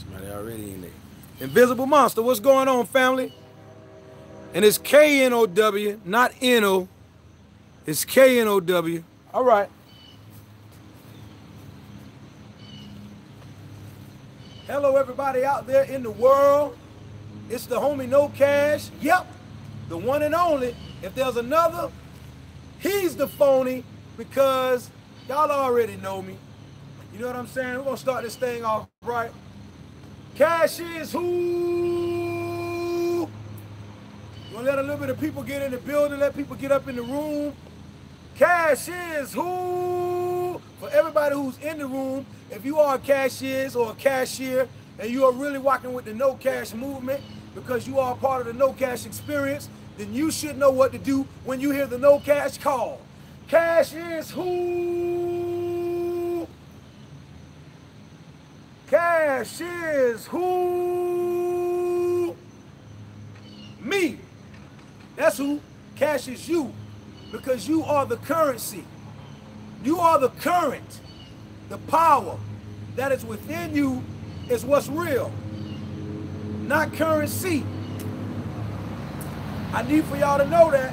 Somebody already in there. Invisible Monster, what's going on, family? And it's KNOW, not N-O. It's KNOW. All right. Hello, everybody out there in the world. It's the homie kNOWCASH. Yep, the one and only. If there's another, he's the phony, because y'all already know me. You know what I'm saying? We're going to start this thing off right. Cash is who? We're going to let a little bit of people get in the building, let people get up in the room. Cash is who? For everybody who's in the room, if you are a cashier or a cashier and you are really rocking with the kNOWCASH movement because you are part of the kNOWCASH experience, then you should know what to do when you hear the kNOWCASH call. Cash is who? Cash is who? Me. That's who. Cash is you, because you are the currency. You are the current. The power that is within you is what's real, not currency. I need for y'all to know that.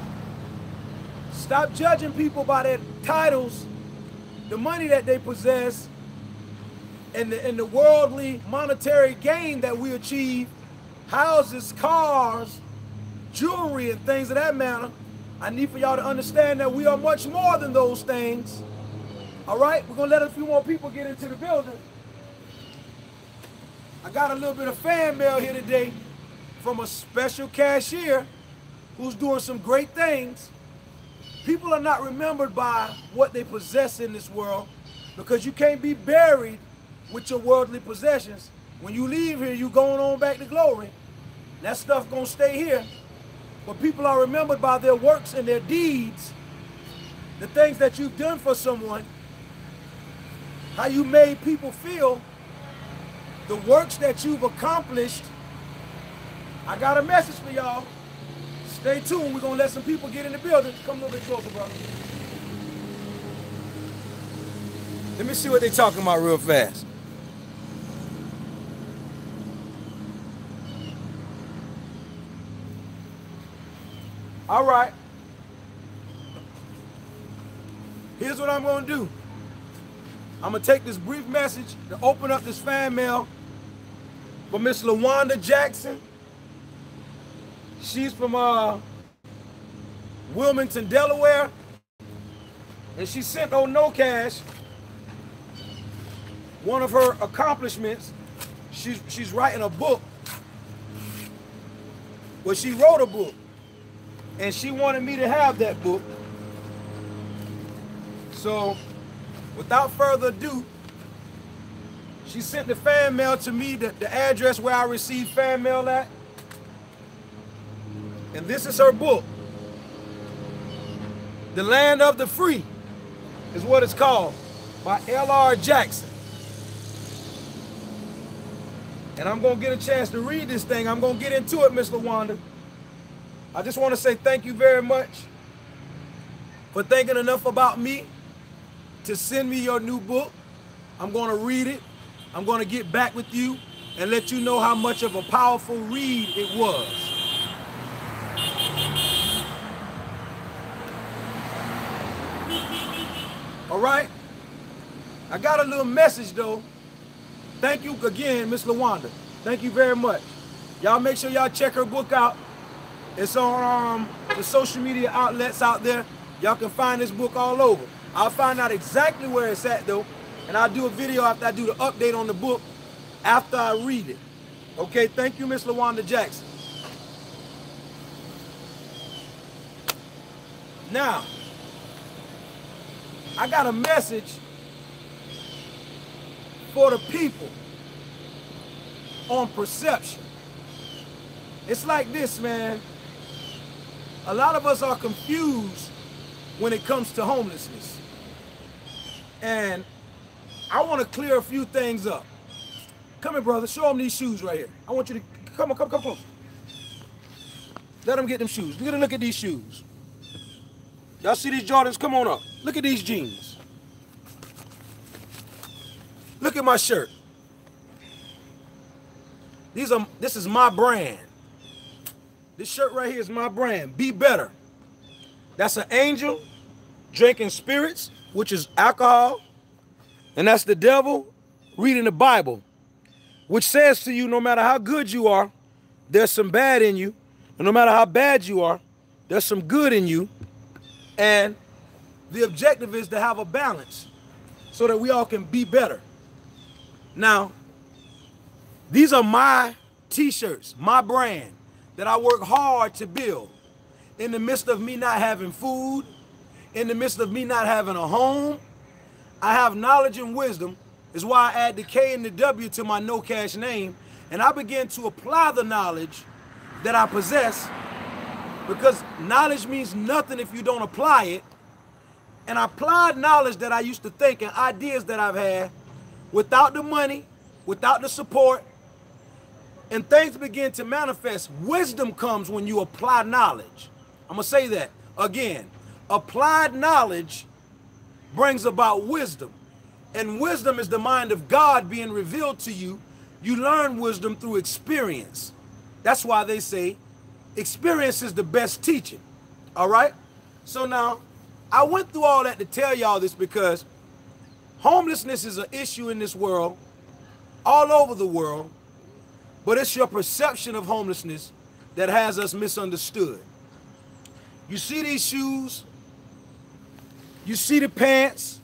Stop judging people by their titles, the money that they possess, and the worldly monetary gain that we achieve, houses, cars, jewelry, and things of that matter. I need for y'all to understand that we are much more than those things. All right, we're gonna let a few more people get into the building. I got a little bit of fan mail here today from a special cashier who's doing some great things. People are not remembered by what they possess in this world, because you can't be buried with your worldly possessions. When you leave here, you going on back to glory. That stuff gonna stay here. But people are remembered by their works and their deeds, the things that you've done for someone, how you made people feel, the works that you've accomplished. I got a message for y'all. Stay tuned. We're going to let some people get in the building. Come a little bit closer, brother. Let me see what they're talking about real fast. All right. Here's what I'm going to do. I'm going to take this brief message to open up this fan mail for Miss LaWanda Jackson. She's from Wilmington, Delaware. And she sent on kNOWCASH one of her accomplishments. She's writing a book. Well, she wrote a book, and she wanted me to have that book. So, without further ado, she sent the fan mail to me, the address where I received fan mail at. And this is her book. The Land of the Free is what it's called, by L.R. Jackson. And I'm going to get a chance to read this thing. I'm going to get into it, Miss LaWanda. I just want to say thank you very much for thinking enough about me to send me your new book. I'm going to read it. I'm going to get back with you and let you know how much of a powerful read it was. All right? I got a little message, though. Thank you again, Miss LaWanda. Thank you very much. Y'all make sure y'all check her book out. It's on the social media outlets out there. Y'all can find this book all over. I'll find out exactly where it's at, though, and I'll do a video after I do the update on the book after I read it. Okay, thank you, Miss LaWanda Jackson. Now, I got a message for the people on perception. It's like this, man. A lot of us are confused when it comes to homelessness. And I want to clear a few things up. Come here, brother. Show them these shoes right here. I want you to come close. Let them get them shoes. Get a look at these shoes. Y'all see these Jordans? Come on up. Look at these jeans. Look at my shirt. This is my brand. This shirt right here is my brand. Be better. That's an angel drinking spirits, which is alcohol. And that's the devil reading the Bible, which says to you, no matter how good you are, there's some bad in you. And no matter how bad you are, there's some good in you. And the objective is to have a balance so that we all can be better. Now, these are my t-shirts, my brand, that I work hard to build. In the midst of me not having food, in the midst of me not having a home, I have knowledge and wisdom. Is why I add the K and the W to my kNOWCASH name, and I begin to apply the knowledge that I possess, because knowledge means nothing if you don't apply it. And I applied knowledge that I used to think and ideas that I've had without the money, without the support, and things begin to manifest. Wisdom comes when you apply knowledge. I'm going to say that again. Applied knowledge brings about wisdom. And wisdom is the mind of God being revealed to you. You learn wisdom through experience. That's why they say experience is the best teaching. All right? So now, I went through all that to tell y'all this because homelessness is an issue in this world, all over the world, but it's your perception of homelessness that has us misunderstood. You see these shoes, you see the pants,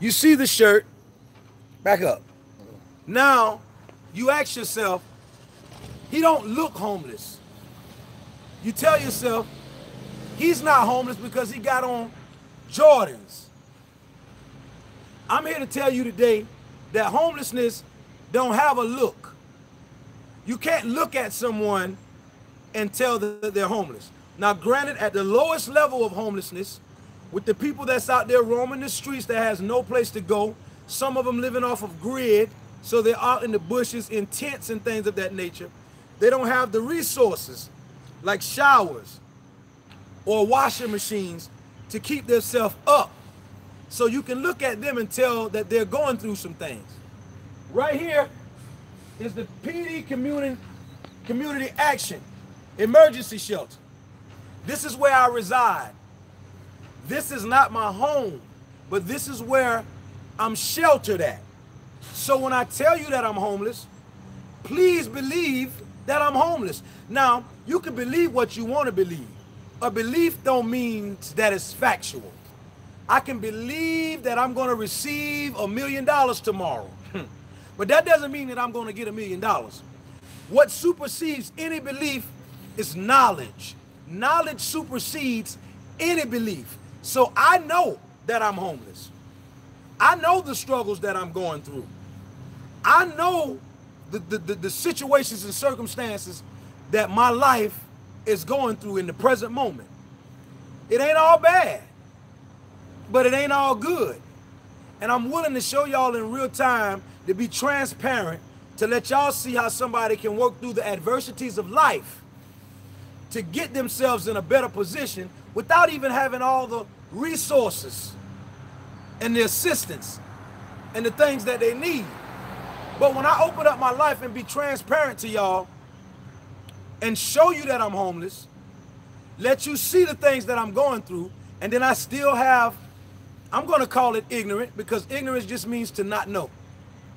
you see the shirt, back up. Now, you ask yourself, he don't look homeless. You tell yourself, he's not homeless because he got on Jordans. I'm here to tell you today that homelessness don't have a look. You can't look at someone and tell that they're homeless. Now, granted, at the lowest level of homelessness, with the people that's out there roaming the streets that has no place to go, some of them living off of grid, so they're out in the bushes, in tents and things of that nature. They don't have the resources like showers or washing machines to keep themselves up. So you can look at them and tell that they're going through some things. Right here is the PD Community Action Emergency Shelter. This is where I reside. This is not my home, but this is where I'm sheltered at. So when I tell you that I'm homeless, please believe that I'm homeless. Now, you can believe what you want to believe. A belief don't mean that it's factual. I can believe that I'm going to receive $1 million tomorrow. But that doesn't mean that I'm going to get $1 million. What supersedes any belief is knowledge. Knowledge supersedes any belief. So I know that I'm homeless. I know the struggles that I'm going through. I know the situations and circumstances that my life is going through in the present moment. It ain't all bad, but it ain't all good. And I'm willing to show y'all in real time, to be transparent, to let y'all see how somebody can work through the adversities of life to get themselves in a better position without even having all the resources and the assistance and the things that they need. But when I open up my life and be transparent to y'all and show you that I'm homeless, let you see the things that I'm going through, and then I still have, I'm going to call it ignorant, because ignorance just means to not know.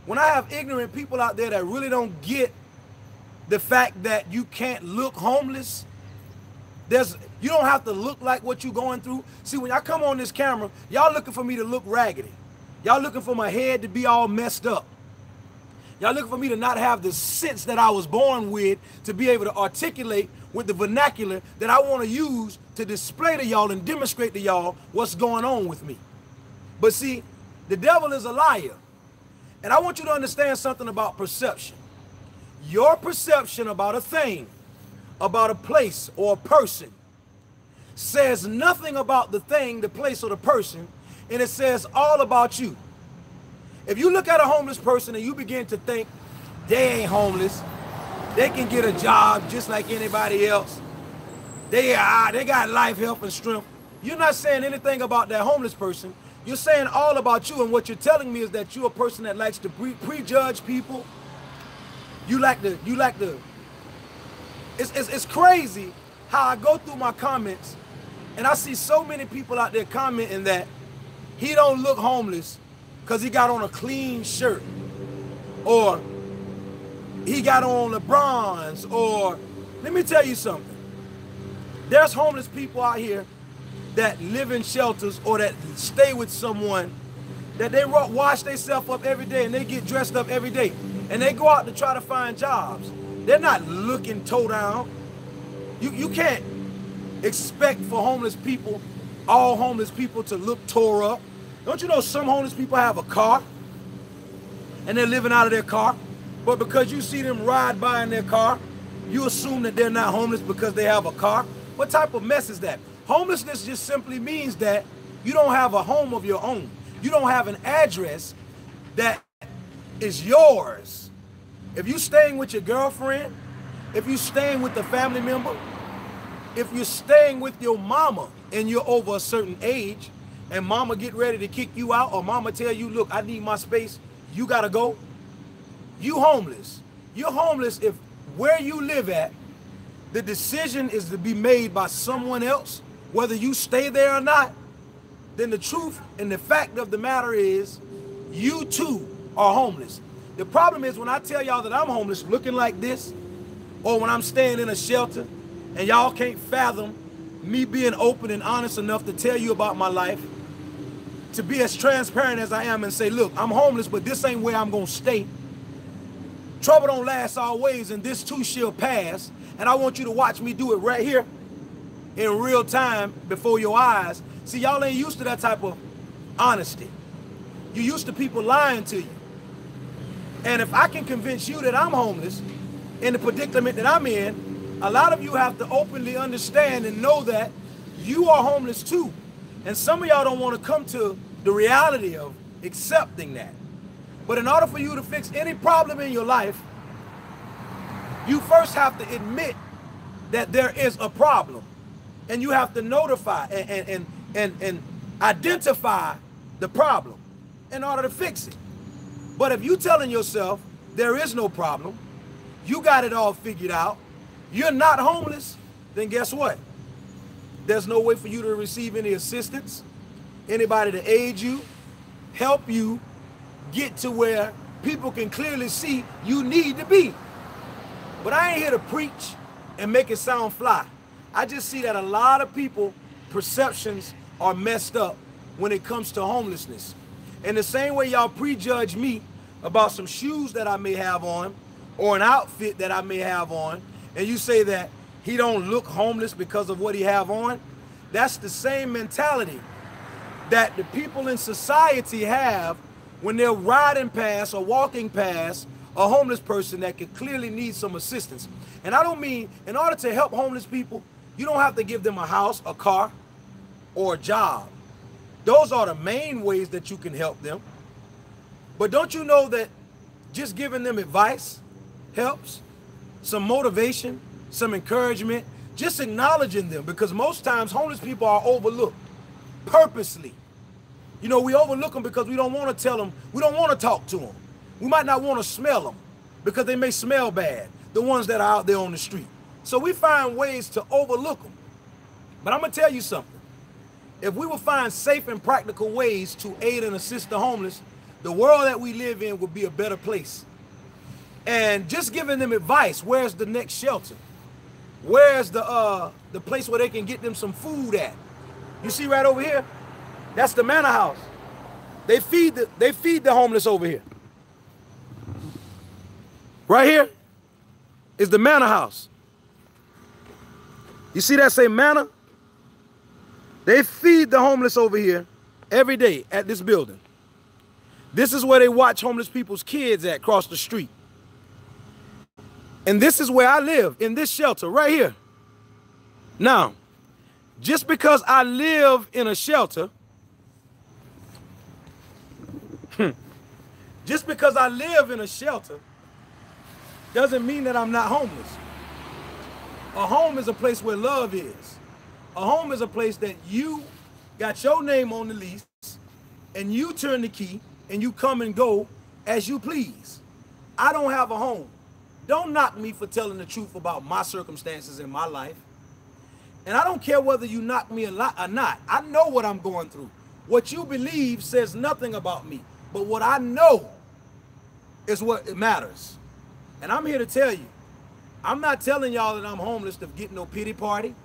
When I have ignorant people out there that really don't get the fact that you can't look homeless, you don't have to look like what you're going through. See, when I come on this camera, y'all looking for me to look raggedy. Y'all looking for my head to be all messed up. Y'all looking for me to not have the sense that I was born with, to be able to articulate with the vernacular that I want to use to display to y'all and demonstrate to y'all what's going on with me. But see, the devil is a liar. And I want you to understand something about perception. Your perception about a thing, about a place or a person, says nothing about the thing, the place, or the person, and it says all about you. If you look at a homeless person and you begin to think they ain't homeless, they can get a job just like anybody else, they got life, health, and strength, you're not saying anything about that homeless person. You're saying all about you, and what you're telling me is that you're a person that likes to prejudge people, You like the, it's crazy how I go through my comments and I see so many people out there commenting that he don't look homeless because he got on a clean shirt, or he got on LeBron's, or let me tell you something. There's homeless people out here that live in shelters or that stay with someone that they wash themselves up every day and they get dressed up every day and they go out to try to find jobs. They're not looking toe down. You can't expect for homeless people, all homeless people, to look tore up. Don't you know some homeless people have a car and they're living out of their car? But because you see them ride by in their car, you assume that they're not homeless because they have a car? What type of mess is that? Homelessness just simply means that you don't have a home of your own. You don't have an address that is yours. If you're staying with your girlfriend, if you're staying with a family member, if you're staying with your mama and you're over a certain age and mama get ready to kick you out, or mama tell you, look, I need my space, you gotta go, you homeless. You're homeless if where you live at, the decision is to be made by someone else, whether you stay there or not. Then the truth and the fact of the matter is you too are homeless. The problem is when I tell y'all that I'm homeless looking like this, or when I'm staying in a shelter and y'all can't fathom me being open and honest enough to tell you about my life, to be as transparent as I am and say, look, I'm homeless, but this ain't where I'm gonna stay. Trouble don't last always, and this too shall pass. And I want you to watch me do it right here in real time before your eyes. See, y'all ain't used to that type of honesty. You're used to people lying to you. And if I can convince you that I'm homeless in the predicament that I'm in, a lot of you have to openly understand and know that you are homeless too. And some of y'all don't want to come to the reality of accepting that. But in order for you to fix any problem in your life, you first have to admit that there is a problem. And you have to notify and identify the problem in order to fix it. But if you telling yourself there is no problem, you got it all figured out, you're not homeless, then guess what? There's no way for you to receive any assistance, anybody to aid you, help you get to where people can clearly see you need to be. But I ain't here to preach and make it sound fly. I just see that a lot of people perceptions are messed up when it comes to homelessness. In the same way y'all prejudge me about some shoes that I may have on or an outfit that I may have on, and you say that he don't look homeless because of what he have on, that's the same mentality that the people in society have when they're riding past or walking past a homeless person that could clearly need some assistance. And I don't mean, in order to help homeless people, you don't have to give them a house, a car, or a job. Those are the main ways that you can help them. But don't you know that just giving them advice helps? Some motivation, some encouragement, just acknowledging them, because most times homeless people are overlooked purposely. You know, we overlook them because we don't want to tell them, we don't want to talk to them. We might not want to smell them because they may smell bad, the ones that are out there on the street. So we find ways to overlook them. But I'm going to tell you something. If we will find safe and practical ways to aid and assist the homeless, the world that we live in would be a better place. And just giving them advice, where's the next shelter? Where's the place where they can get them some food at? You see right over here? That's the manor house. They feed the homeless over here. Right here is the manor house. You see that say manor? They feed the homeless over here every day at this building. This is where they watch homeless people's kids at across the street. And this is where I live, in this shelter right here. Now, just because I live in a shelter, just because I live in a shelter doesn't mean that I'm not homeless. A home is a place where love is. A home is a place that you got your name on the lease and you turn the key and you come and go as you please. I don't have a home, Don't knock me for telling the truth about my circumstances in my life. And I don't care whether you knock me or not. I know what I'm going through. What you believe says nothing about me. But what I know is what matters. And I'm here to tell you, I'm not telling y'all that I'm homeless to get no pity party,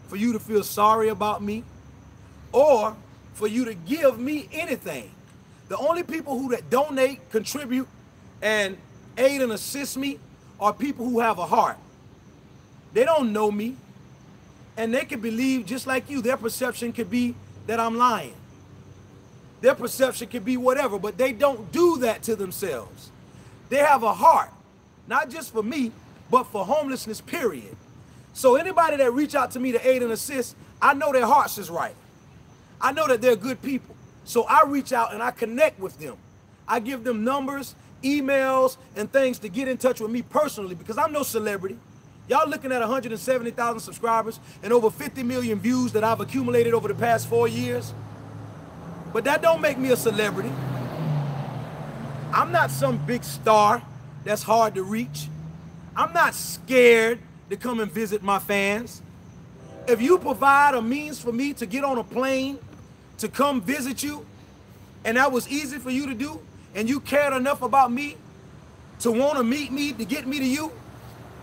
for you to feel sorry about me, or for you to give me anything. The only people who that donate, contribute, and aid and assist me are people who have a heart. They don't know me, and they can believe just like you. Their perception could be that I'm lying. Their perception could be whatever, but they don't do that to themselves. They have a heart, not just for me, but for homelessness, period. So anybody that reach out to me to aid and assist, I know their hearts is right. I know that they're good people. So I reach out and I connect with them. I give them numbers, emails, and things to get in touch with me personally, because I'm no celebrity. Y'all looking at 170,000 subscribers and over 50 million views that I've accumulated over the past 4 years. But that don't make me a celebrity. I'm not some big star that's hard to reach. I'm not scared to come and visit my fans. If you provide a means for me to get on a plane to come visit you, and that was easy for you to do, and you cared enough about me to want to meet me, to get me to you,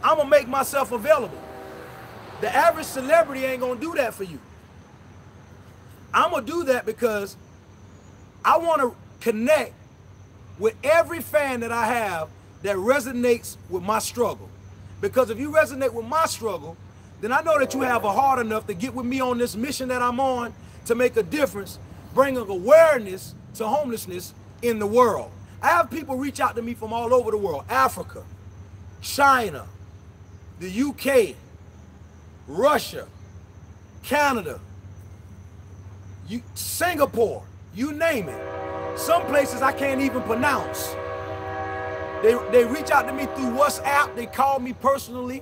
I'm gonna make myself available. The average celebrity ain't gonna do that for you. I'm gonna do that because I want to connect with every fan that I have that resonates with my struggle. Because if you resonate with my struggle, then I know that you have a heart enough to get with me on this mission that I'm on to make a difference, bringing awareness to homelessness in the world. I have people reach out to me from all over the world: Africa, China, the UK, Russia, Canada, Singapore, you name it. Some places I can't even pronounce. They reach out to me through WhatsApp. They call me personally.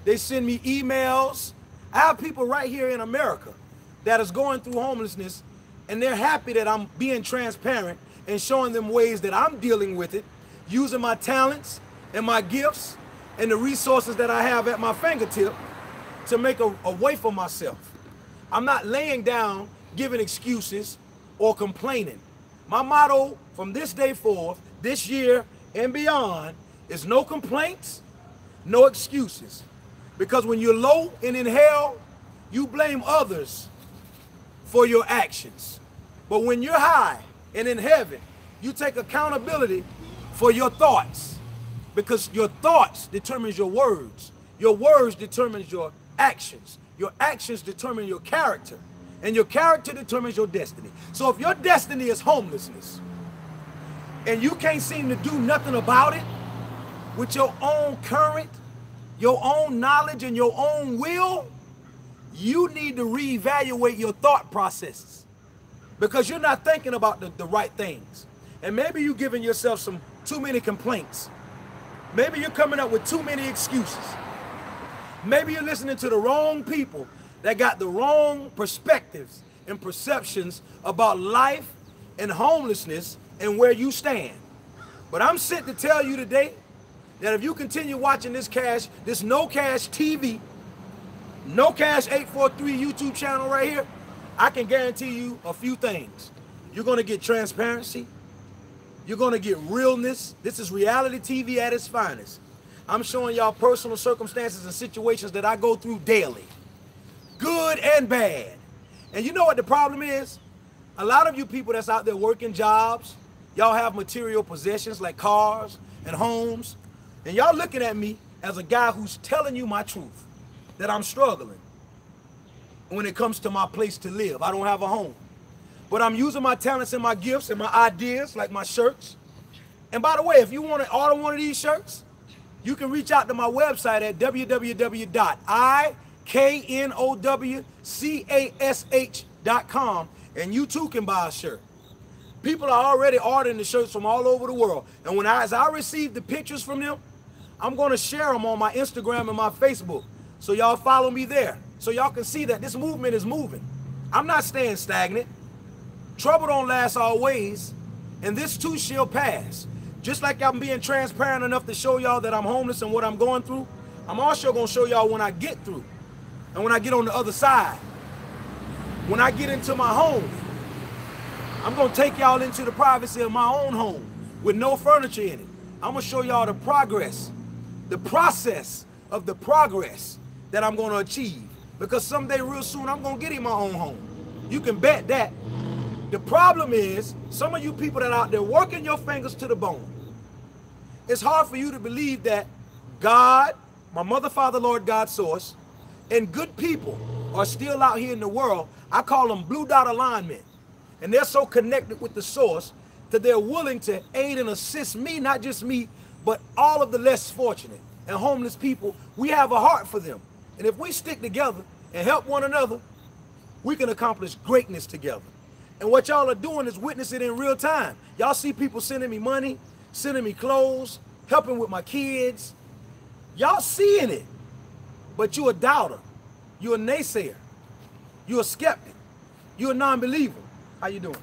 They send me emails. I have people right here in America that is going through homelessness, and they're happy that I'm being transparent and showing them ways that I'm dealing with it, using my talents and my gifts and the resources that I have at my fingertip to make a way for myself. I'm not laying down, giving excuses or complaining. My motto from this day forth, this year and beyond, is no complaints, no excuses. Because when you're low and in hell, you blame others for your actions. But when you're high and in heaven, you take accountability for your thoughts. Because your thoughts determines your words. Your words determines your actions. Your actions determine your character. And your character determines your destiny. So if your destiny is homelessness, and you can't seem to do nothing about it with your own current, your own knowledge, and your own will, you need to reevaluate your thought processes, because you're not thinking about the right things. And maybe you're giving yourself too many complaints. Maybe you're coming up with too many excuses. Maybe you're listening to the wrong people that got the wrong perspectives and perceptions about life and homelessness and where you stand. But I'm sent to tell you today that if you continue watching this kNOWCASH TV, kNOWCASH 843 YouTube channel right here, I can guarantee you a few things. You're gonna get transparency. You're gonna get realness. This is reality TV at its finest. I'm showing y'all personal circumstances and situations that I go through daily, good and bad. And you know what the problem is? A lot of you people that's out there working jobs, y'all have material possessions like cars and homes, and y'all looking at me as a guy who's telling you my truth, that I'm struggling when it comes to my place to live. I don't have a home. But I'm using my talents and my gifts and my ideas, like my shirts. And by the way, if you want to order one of these shirts, you can reach out to my website at www.IKNOWCASH.com, and you too can buy a shirt. People are already ordering the shirts from all over the world. And as I receive the pictures from them, I'm going to share them on my Instagram and my Facebook. So y'all follow me there, so y'all can see that this movement is moving. I'm not staying stagnant. Trouble don't last always, and this too shall pass. Just like I'm being transparent enough to show y'all that I'm homeless and what I'm going through, I'm also going to show y'all when I get through and when I get on the other side. When I get into my home, I'm going to take y'all into the privacy of my own home with no furniture in it. I'm going to show y'all the progress, the process of the progress that I'm going to achieve. Because someday real soon, I'm going to get in my own home. You can bet that. The problem is, some of you people that are out there working your fingers to the bone, it's hard for you to believe that God, my mother, father, Lord, God, source, and good people are still out here in the world. I call them blue dot alignment. And they're so connected with the source that they're willing to aid and assist me, not just me, but all of the less fortunate and homeless people. We have a heart for them. And if we stick together and help one another, we can accomplish greatness together. And what y'all are doing is witness it in real time. Y'all see people sending me money, sending me clothes, helping with my kids. Y'all seeing it, but you're a doubter. You're a naysayer. You're a skeptic. You're a non-believer. How you doing?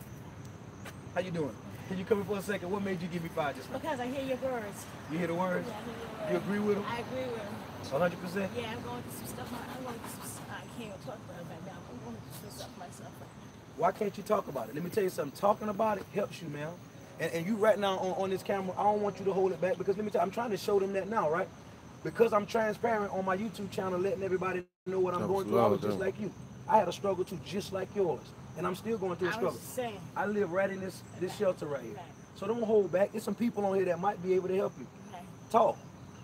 How you doing? Can you come in for a second? What made you give me 5 just now? Because I hear your words. You hear the words? Yeah, I hear your words. You agree with them? I agree with them. 100%? Yeah, I'm going through some stuff. I'm going through some, I can't even talk about it right now. I'm going through some stuff myself right now. Why can't you talk about it? Let me tell you something. Talking about it helps you, man. And you right now on this camera, I don't want you to hold it back because let me tell you, I'm trying to show them that now, right? Because I'm transparent on my YouTube channel, letting everybody know what I'm going through. I was just like you. I had a struggle too, just like yours. And I'm still going through a struggle. I live right in this shelter right here. So don't hold back. There's some people on here that might be able to help you. Talk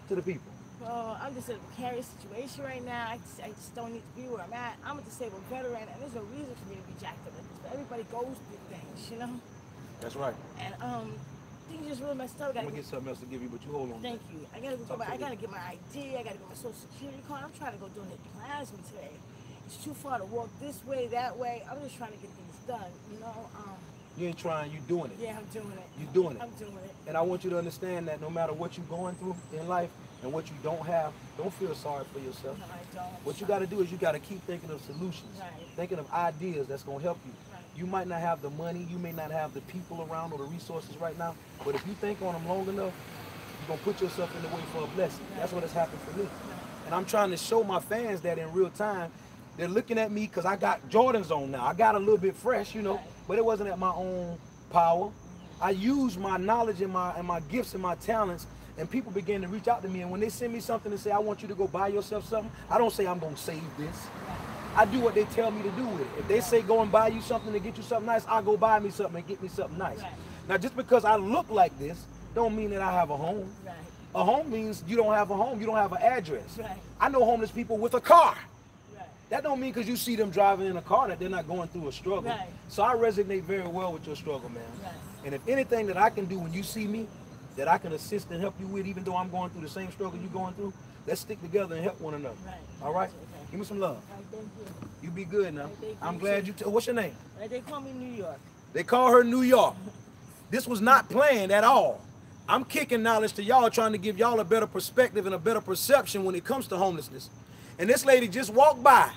to the people. Well, I'm just in a precarious situation right now. I just don't need to be where I'm at. I'm a disabled veteran, and there's no reason for me to be jacked up. But everybody goes through things, you know? That's right. And things just really messed up. I'm going to get something else to give you, but you hold on. Thank you. I got to get my ID. I got to get my social security card. I'm trying to go donate plasma today. It's too far to walk this way, that way. I'm just trying to get things done, you know? You ain't trying, you doing it. Yeah, I'm doing it. You're doing it. I'm doing it. And I want you to understand that no matter what you're going through in life and what you don't have, don't feel sorry for yourself. No, I don't. What you got to do is you got to keep thinking of solutions, thinking of ideas that's going to help you. You might not have the money, you may not have the people around or the resources right now, but if you think on them long enough, you're going to put yourself in the way for a blessing. That's what has happened for me. And I'm trying to show my fans that in real time. They're looking at me because I got Jordans on now. I got a little bit fresh, you know, but it wasn't at my own power. I used my knowledge and my gifts and my talents, and people began to reach out to me. And when they send me something and say, I want you to go buy yourself something, I don't say I'm going to save this. I do what they tell me to do with it. If they say go and buy you something to get you something nice, I'll go buy me something and get me something nice. Now, just because I look like this, don't mean that I have a home. A home means you don't have a home. You don't have an address. I know homeless people with a car. That don't mean because you see them driving in a car that they're not going through a struggle. So I resonate very well with your struggle, man. And if anything that I can do when you see me, that I can assist and help you with, even though I'm going through the same struggle you're going through, let's stick together and help one another. All right? Give me some love. Thank you. You be good now. I'm glad you, what's your name? They call me New York. They call her New York. This was not planned at all. I'm kicking knowledge to y'all, trying to give y'all a better perspective and a better perception when it comes to homelessness. And this lady just walked by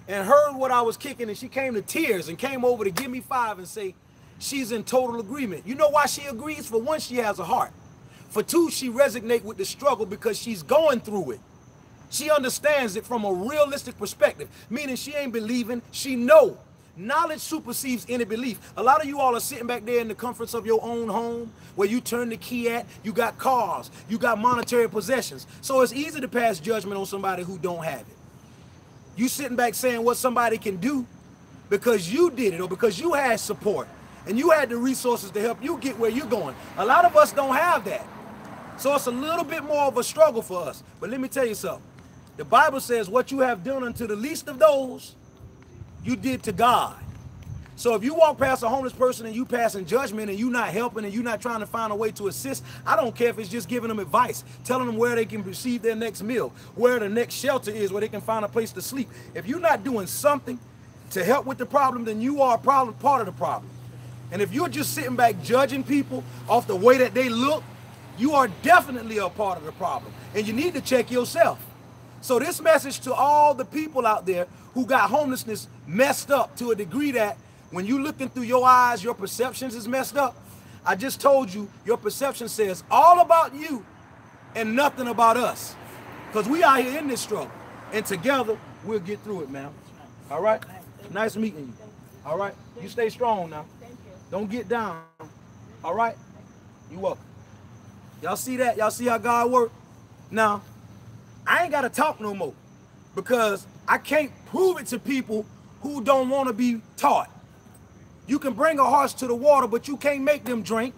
and heard what I was kicking, and she came to tears and came over to give me 5 and say she's in total agreement. You know why she agrees? For one, she has a heart. For two, she resonates with the struggle because she's going through it. She understands it from a realistic perspective, meaning she ain't believing, she know. Knowledge supersedes any belief. A lot of you all are sitting back there in the comforts of your own home where you turn the key at, you got cars, you got monetary possessions. So it's easy to pass judgment on somebody who don't have it. You sitting back saying what somebody can do because you did it or because you had support and you had the resources to help you get where you're going. A lot of us don't have that. So it's a little bit more of a struggle for us. But let me tell you something. The Bible says what you have done unto the least of those, you did to God. So if you walk past a homeless person and you passing judgment and you not helping and you not trying to find a way to assist, I don't care if it's just giving them advice, telling them where they can receive their next meal, where the next shelter is, where they can find a place to sleep. If you're not doing something to help with the problem, then you are a part of the problem. And if you're just sitting back judging people off the way that they look, you are definitely a part of the problem. And you need to check yourself. So this message to all the people out there who got homelessness messed up to a degree that when you looking through your eyes, your perceptions is messed up. I just told you your perception says all about you and nothing about us. Because we out here in this struggle. And together, we'll get through it, man. All right? Nice meeting you. All right? You stay strong now. Don't get down. All right? You welcome. Y'all see that? Y'all see how God works? Now, I ain't got to talk no more because I can't prove it to people who don't want to be taught. You can bring a horse to the water, but you can't make them drink.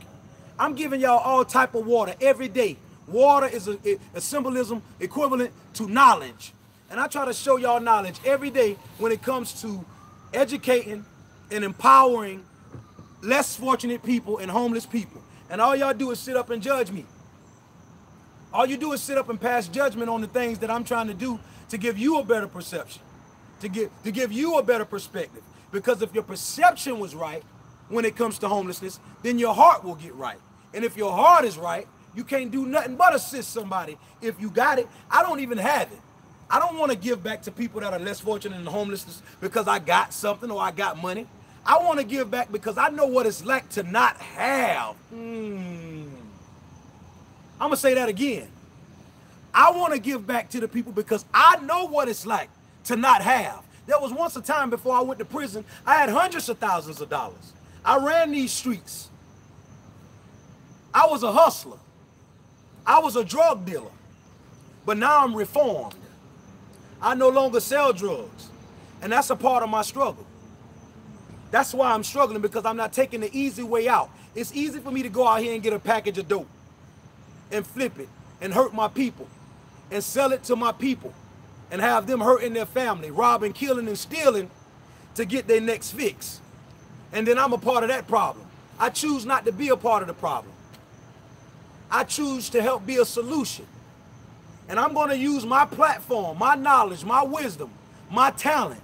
I'm giving y'all all type of water every day. Water is a symbolism equivalent to knowledge. And I try to show y'all knowledge every day when it comes to educating and empowering less fortunate people and homeless people. And all y'all do is sit up and judge me. All you do is sit up and pass judgment on the things that I'm trying to do to give you a better perception, to give you a better perspective. Because if your perception was right when it comes to homelessness, then your heart will get right. And if your heart is right, you can't do nothing but assist somebody if you got it. I don't even have it. I don't want to give back to people that are less fortunate than homelessness because I got something or I got money. I want to give back because I know what it's like to not have. I'm going to say that again. I want to give back to the people because I know what it's like to not have. There was once a time before I went to prison, I had hundreds of thousands of dollars. I ran these streets. I was a hustler. I was a drug dealer. But now I'm reformed. I no longer sell drugs. And that's a part of my struggle. That's why I'm struggling, because I'm not taking the easy way out. It's easy for me to go out here and get a package of dope and flip it and hurt my people and sell it to my people and have them hurting their family, robbing, killing, and stealing to get their next fix. And then I'm a part of that problem. I choose not to be a part of the problem. I choose to help be a solution. And I'm going to use my platform, my knowledge, my wisdom, my talent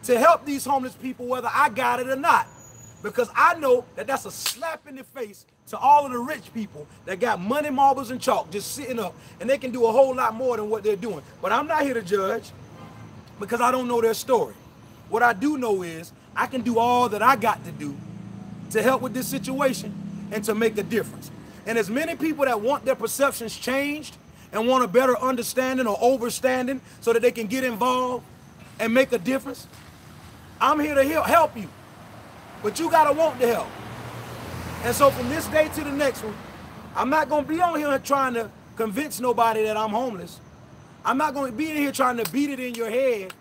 to help these homeless people whether I got it or not. Because I know that that's a slap in the face to all of the rich people that got money, marbles, and chalk just sitting up, and they can do a whole lot more than what they're doing. But I'm not here to judge because I don't know their story. What I do know is I can do all that I got to do to help with this situation and to make a difference. And as many people that want their perceptions changed and want a better understanding or overstanding so that they can get involved and make a difference, I'm here to help you. But you gotta want the help. And so from this day to the next one, I'm not gonna be on here trying to convince nobody that I'm homeless. I'm not gonna be in here trying to beat it in your head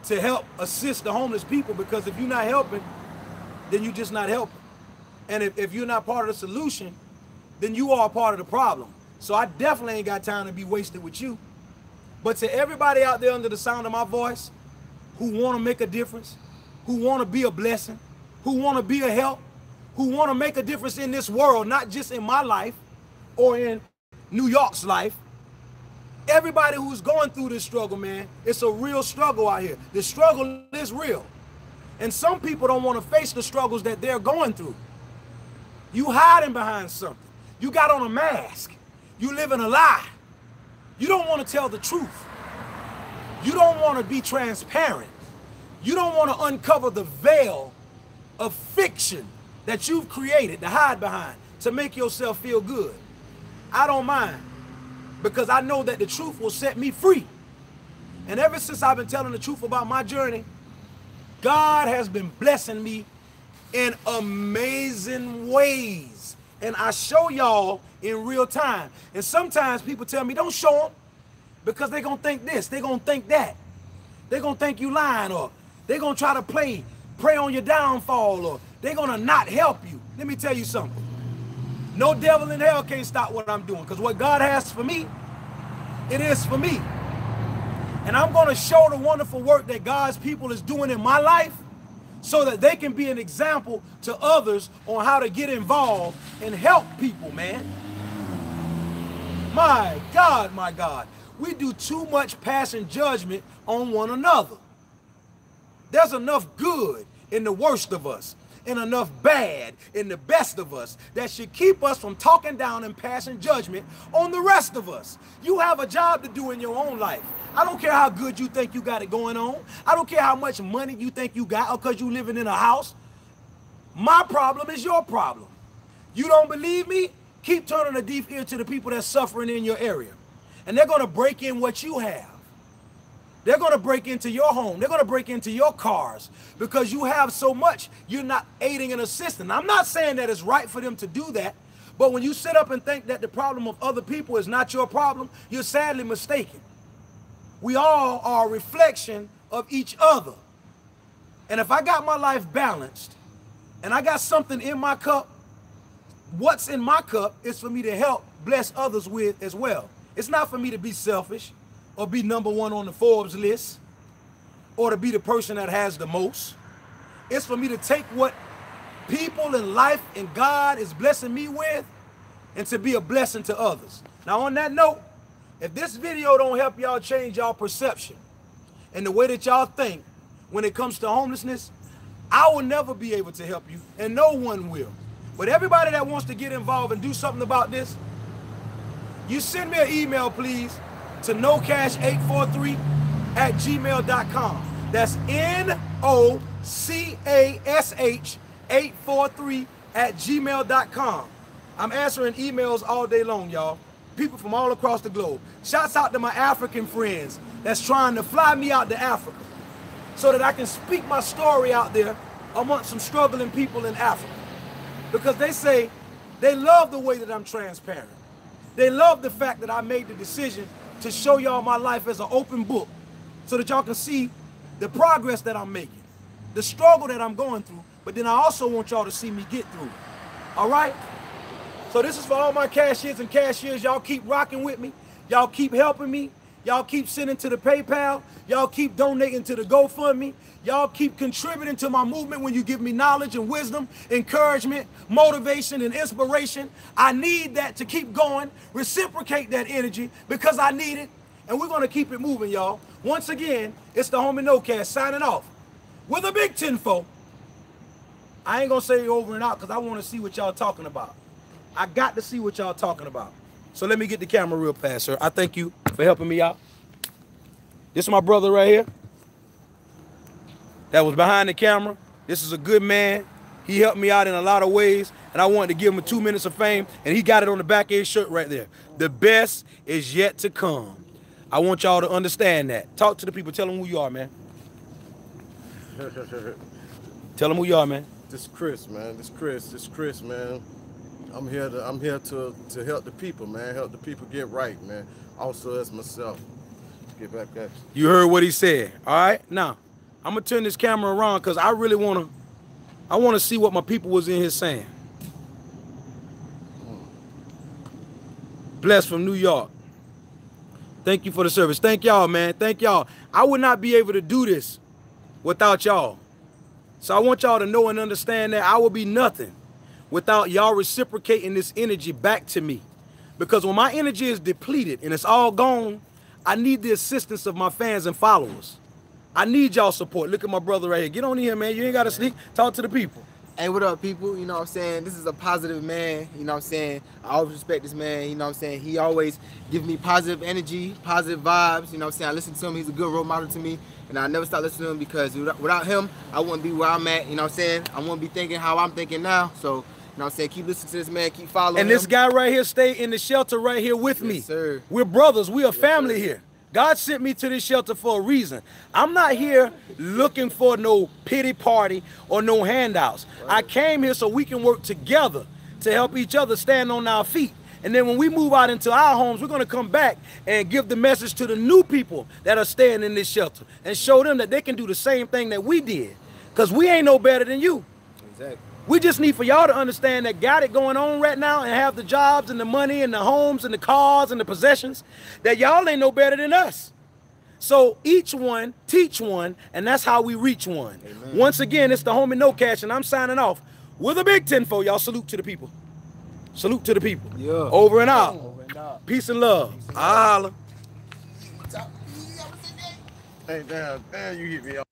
to help assist the homeless people, because if you're not helping, then you're just not helping. And if you're not part of the solution, then you are a part of the problem. So I definitely ain't got time to be wasted with you. But to everybody out there under the sound of my voice who wanna make a difference, who wanna be a blessing, who want to be a help, who want to make a difference in this world, not just in my life or in New York's life. Everybody who's going through this struggle, man, it's a real struggle out here. The struggle is real. And some people don't want to face the struggles that they're going through. You hiding behind something. You got on a mask. You live in a lie. You don't want to tell the truth. You don't want to be transparent. You don't want to uncover the veil of fiction that you've created to hide behind to make yourself feel good. I don't mind, because I know that the truth will set me free. And ever since I've been telling the truth about my journey, God has been blessing me in amazing ways. And I show y'all in real time. And sometimes people tell me, don't show them, because they're going to think this, they're going to think that. They're going to think you lying, or they're going to try to prey on your downfall, or they're gonna not help you. Let me tell you something. No devil in hell can't stop what I'm doing, because what God has for me, it is for me. And I'm gonna show the wonderful work that God's people is doing in my life so that they can be an example to others on how to get involved and help people, man. My God, we do too much passing judgment on one another. There's enough good in the worst of us, and enough bad in the best of us, that should keep us from talking down and passing judgment on the rest of us. You have a job to do in your own life. I don't care how good you think you got it going on. I don't care how much money you think you got, or because you living in a house. My problem is your problem. You don't believe me? Keep turning a deaf ear to the people that's suffering in your area. And they're going to break in what you have. They're going to break into your home. They're going to break into your cars because you have so much. You're not aiding and assisting. I'm not saying that it's right for them to do that. But when you sit up and think that the problem of other people is not your problem, you're sadly mistaken. We all are a reflection of each other. And if I got my life balanced and I got something in my cup, what's in my cup is for me to help bless others with as well. It's not for me to be selfish or be #1 on the Forbes list or to be the person that has the most. It's for me to take what people in life and God is blessing me with and to be a blessing to others. Now on that note, if this video don't help y'all change y'all perception and the way that y'all think when it comes to homelessness, I will never be able to help you and no one will. But everybody that wants to get involved and do something about this, you send me an email please to knowcash843@gmail.com. That's NOCASH843@gmail.com. I'm answering emails all day long, y'all. People from all across the globe. Shouts out to my African friends that's trying to fly me out to Africa so that I can speak my story out there amongst some struggling people in Africa. Because they say they love the way that I'm transparent. They love the fact that I made the decision to show y'all my life as an open book so that y'all can see the progress that I'm making, the struggle that I'm going through, but then I also want y'all to see me get through it. All right? So this is for all my cashiers and cashiers. Y'all keep rocking with me. Y'all keep helping me. Y'all keep sending to the PayPal. Y'all keep donating to the GoFundMe. Y'all keep contributing to my movement when you give me knowledge and wisdom, encouragement, motivation, and inspiration. I need that to keep going. Reciprocate that energy because I need it. And we're going to keep it moving, y'all. Once again, it's the homie KNOWCASH signing off with a big 10-4. I ain't going to say over and out because I want to see what y'all talking about. I got to see what y'all talking about. So let me get the camera real fast, sir. I thank you for helping me out. This is my brother right here that was behind the camera. This is a good man. He helped me out in a lot of ways, and I wanted to give him 2 minutes of fame, and he got it on the back of his shirt right there. The best is yet to come. I want y'all to understand that. Talk to the people. Tell them who you are, man. Tell them who you are, man. This Chris, man. This Chris, man. I'm here to help the people, man. Help the people get right, man. Also as myself. Get back at you. You heard what he said. All right? Now, I'm gonna turn this camera around because I really wanna see what my people was in here saying. Blessed from New York. Thank you for the service. Thank y'all, man. Thank y'all. I would not be able to do this without y'all. So I want y'all to know and understand that I will be nothing without y'all reciprocating this energy back to me. Because when my energy is depleted and it's all gone, I need the assistance of my fans and followers. I need y'all support. Look at my brother right here. Get on in here, man. You ain't got to sneak. Talk to the people. Hey, what up, people? You know what I'm saying? This is a positive man. You know what I'm saying? I always respect this man. You know what I'm saying? He always give me positive energy, positive vibes. You know what I'm saying? I listen to him. He's a good role model to me. And I never stop listening to him because without him, I wouldn't be where I'm at. You know what I'm saying? I wouldn't be thinking how I'm thinking now. So, you know what I'm saying? Keep listening to this man. Keep following him. And this guy right here stay in the shelter right here with me. Yes, sir. We're brothers. We are family here. God sent me to this shelter for a reason. I'm not here looking for no pity party or no handouts. Right. I came here so we can work together to help each other stand on our feet. And then when we move out into our homes, we're going to come back and give the message to the new people that are staying in this shelter and show them that they can do the same thing that we did. Because we ain't no better than you. Exactly. We just need for y'all to understand that got it going on right now and have the jobs and the money and the homes and the cars and the possessions, that y'all ain't no better than us. So each one, teach one, and that's how we reach one. Amen. Once again, it's the homie KNOWCASH, and I'm signing off with a big 10-4. Y'all salute to the people. Salute to the people. Yeah. Over and out. Over and out. Peace and love. I holla. Hey, damn, you hit me up.